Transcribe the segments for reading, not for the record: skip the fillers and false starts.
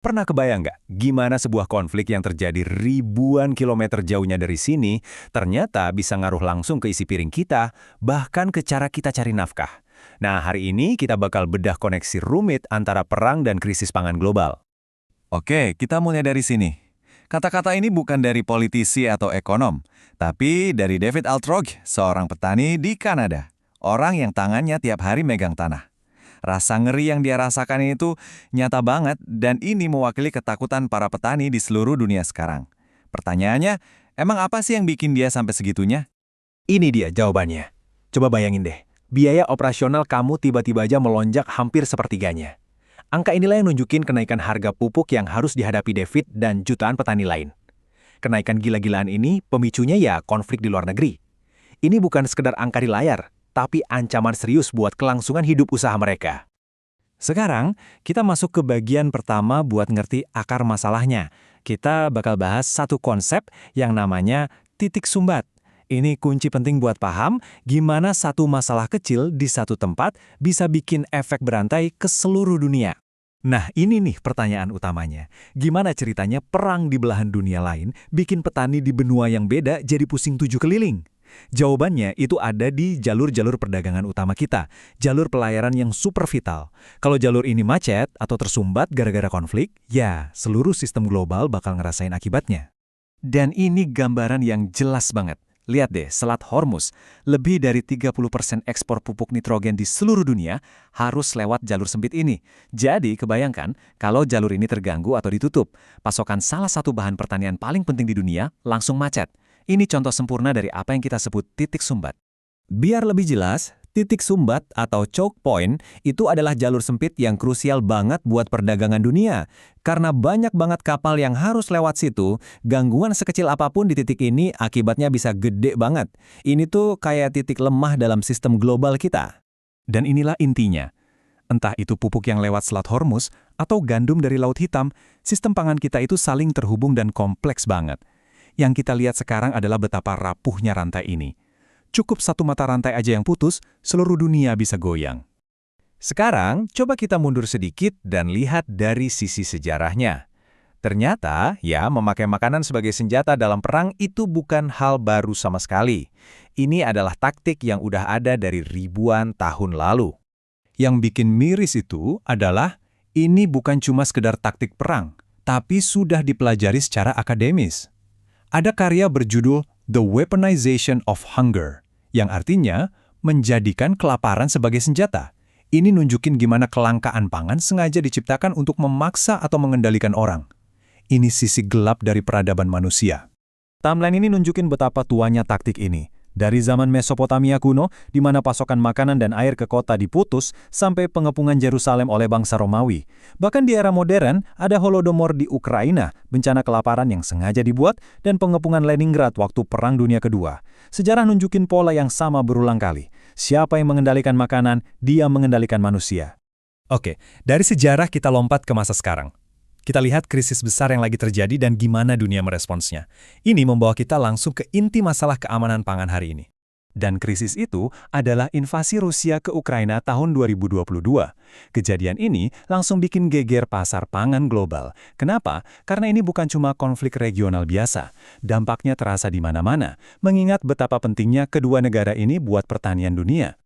Pernah kebayang nggak gimana sebuah konflik yang terjadi ribuan kilometer jauhnya dari sini ternyata bisa ngaruh langsung ke isi piring kita, bahkan ke cara kita cari nafkah. Nah, hari ini kita bakal bedah koneksi rumit antara perang dan krisis pangan global. Oke, kita mulai dari sini. Kata-kata ini bukan dari politisi atau ekonom, tapi dari David Altrog, seorang petani di Kanada. Orang yang tangannya tiap hari megang tanah. Rasa ngeri yang dia rasakan itu nyata banget dan ini mewakili ketakutan para petani di seluruh dunia sekarang. Pertanyaannya, emang apa sih yang bikin dia sampai segitunya? Ini dia jawabannya. Coba bayangin deh, biaya operasional kamu tiba-tiba aja melonjak hampir sepertiganya. Angka inilah yang nunjukin kenaikan harga pupuk yang harus dihadapi David dan jutaan petani lain. Kenaikan gila-gilaan ini pemicunya ya konflik di luar negeri. Ini bukan sekedar angka di layar, tapi ancaman serius buat kelangsungan hidup usaha mereka. Sekarang, kita masuk ke bagian pertama buat ngerti akar masalahnya. Kita bakal bahas satu konsep yang namanya titik sumbat. Ini kunci penting buat paham gimana satu masalah kecil di satu tempat bisa bikin efek berantai ke seluruh dunia. Nah, ini nih pertanyaan utamanya. Gimana ceritanya perang di belahan dunia lain bikin petani di benua yang beda jadi pusing tujuh keliling? Jawabannya itu ada di jalur-jalur perdagangan utama kita, jalur pelayaran yang super vital. Kalau jalur ini macet atau tersumbat gara-gara konflik, ya seluruh sistem global bakal ngerasain akibatnya. Dan ini gambaran yang jelas banget. Lihat deh, Selat Hormuz, lebih dari 30% ekspor pupuk nitrogen di seluruh dunia harus lewat jalur sempit ini. Jadi, kebayangkan kalau jalur ini terganggu atau ditutup, pasokan salah satu bahan pertanian paling penting di dunia langsung macet. Ini contoh sempurna dari apa yang kita sebut titik sumbat. Biar lebih jelas, titik sumbat atau choke point itu adalah jalur sempit yang krusial banget buat perdagangan dunia. Karena banyak banget kapal yang harus lewat situ, gangguan sekecil apapun di titik ini akibatnya bisa gede banget. Ini tuh kayak titik lemah dalam sistem global kita. Dan inilah intinya. Entah itu pupuk yang lewat Selat Hormuz atau gandum dari Laut Hitam, sistem pangan kita itu saling terhubung dan kompleks banget. Yang kita lihat sekarang adalah betapa rapuhnya rantai ini. Cukup satu mata rantai aja yang putus, seluruh dunia bisa goyang. Sekarang, coba kita mundur sedikit dan lihat dari sisi sejarahnya. Ternyata, ya, memakai makanan sebagai senjata dalam perang itu bukan hal baru sama sekali. Ini adalah taktik yang udah ada dari ribuan tahun lalu. Yang bikin miris itu adalah, ini bukan cuma sekedar taktik perang, tapi sudah dipelajari secara akademis. Ada karya berjudul The Weaponization of Hunger, yang artinya menjadikan kelaparan sebagai senjata. Ini nunjukin gimana kelangkaan pangan sengaja diciptakan untuk memaksa atau mengendalikan orang. Ini sisi gelap dari peradaban manusia. Timeline ini nunjukin betapa tuanya taktik ini. Dari zaman Mesopotamia kuno, di mana pasokan makanan dan air ke kota diputus, sampai pengepungan Yerusalem oleh bangsa Romawi. Bahkan di era modern, ada Holodomor di Ukraina, bencana kelaparan yang sengaja dibuat, dan pengepungan Leningrad waktu Perang Dunia Kedua. Sejarah nunjukin pola yang sama berulang kali. Siapa yang mengendalikan makanan, dia mengendalikan manusia. Oke, dari sejarah kita lompat ke masa sekarang. Kita lihat krisis besar yang lagi terjadi dan gimana dunia meresponsnya. Ini membawa kita langsung ke inti masalah keamanan pangan hari ini. Dan krisis itu adalah invasi Rusia ke Ukraina tahun 2022. Kejadian ini langsung bikin geger pasar pangan global. Kenapa? Karena ini bukan cuma konflik regional biasa. Dampaknya terasa di mana-mana, mengingat betapa pentingnya kedua negara ini buat pertanian dunia.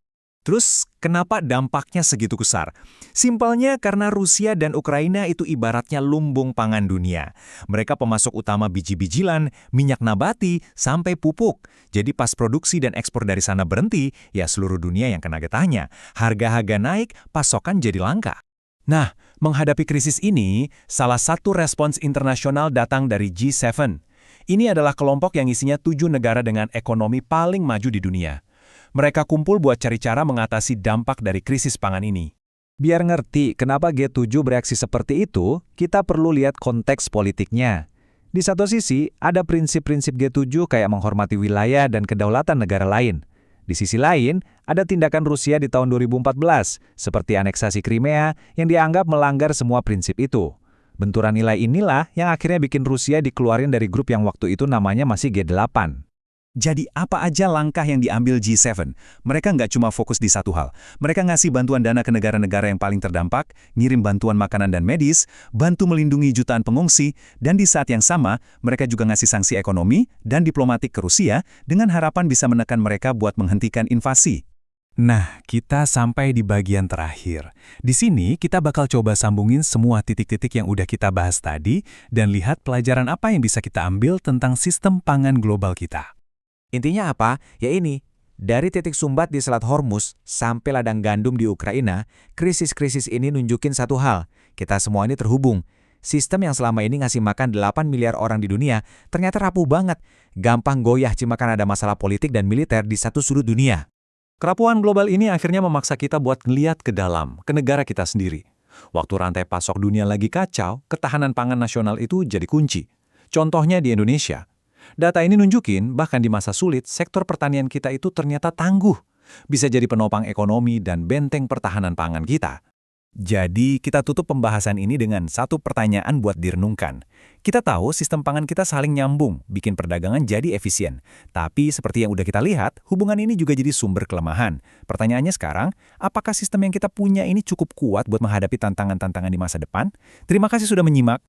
Terus, kenapa dampaknya segitu besar? Simpelnya karena Rusia dan Ukraina itu ibaratnya lumbung pangan dunia. Mereka pemasok utama biji-bijilan, minyak nabati, sampai pupuk. Jadi pas produksi dan ekspor dari sana berhenti, ya seluruh dunia yang kena getahnya. Harga-harga naik, pasokan jadi langka. Nah, menghadapi krisis ini, salah satu respons internasional datang dari G7. Ini adalah kelompok yang isinya 7 negara dengan ekonomi paling maju di dunia. Mereka kumpul buat cari cara mengatasi dampak dari krisis pangan ini. Biar ngerti kenapa G7 bereaksi seperti itu, kita perlu lihat konteks politiknya. Di satu sisi, ada prinsip-prinsip G7 kayak menghormati wilayah dan kedaulatan negara lain. Di sisi lain, ada tindakan Rusia di tahun 2014, seperti aneksasi Crimea yang dianggap melanggar semua prinsip itu. Benturan nilai inilah yang akhirnya bikin Rusia dikeluarin dari grup yang waktu itu namanya masih G8. Jadi apa aja langkah yang diambil G7? Mereka nggak cuma fokus di satu hal. Mereka ngasih bantuan dana ke negara-negara yang paling terdampak, ngirim bantuan makanan dan medis, bantu melindungi jutaan pengungsi, dan di saat yang sama, mereka juga ngasih sanksi ekonomi dan diplomatik ke Rusia dengan harapan bisa menekan mereka buat menghentikan invasi. Nah, kita sampai di bagian terakhir. Di sini kita bakal coba sambungin semua titik-titik yang udah kita bahas tadi dan lihat pelajaran apa yang bisa kita ambil tentang sistem pangan global kita. Intinya apa? Ya ini, dari titik sumbat di Selat Hormuz sampai ladang gandum di Ukraina, krisis-krisis ini nunjukin satu hal, kita semua ini terhubung. Sistem yang selama ini ngasih makan 8 miliar orang di dunia ternyata rapuh banget, gampang goyah cimakan ada masalah politik dan militer di satu sudut dunia. Kerapuhan global ini akhirnya memaksa kita buat ngeliat ke dalam, ke negara kita sendiri. Waktu rantai pasok dunia lagi kacau, ketahanan pangan nasional itu jadi kunci. Contohnya di Indonesia. Data ini nunjukin, bahkan di masa sulit, sektor pertanian kita itu ternyata tangguh. Bisa jadi penopang ekonomi dan benteng pertahanan pangan kita. Jadi, kita tutup pembahasan ini dengan satu pertanyaan buat direnungkan. Kita tahu sistem pangan kita saling nyambung, bikin perdagangan jadi efisien. Tapi seperti yang udah kita lihat, hubungan ini juga jadi sumber kelemahan. Pertanyaannya sekarang, apakah sistem yang kita punya ini cukup kuat buat menghadapi tantangan-tantangan di masa depan? Terima kasih sudah menyimak.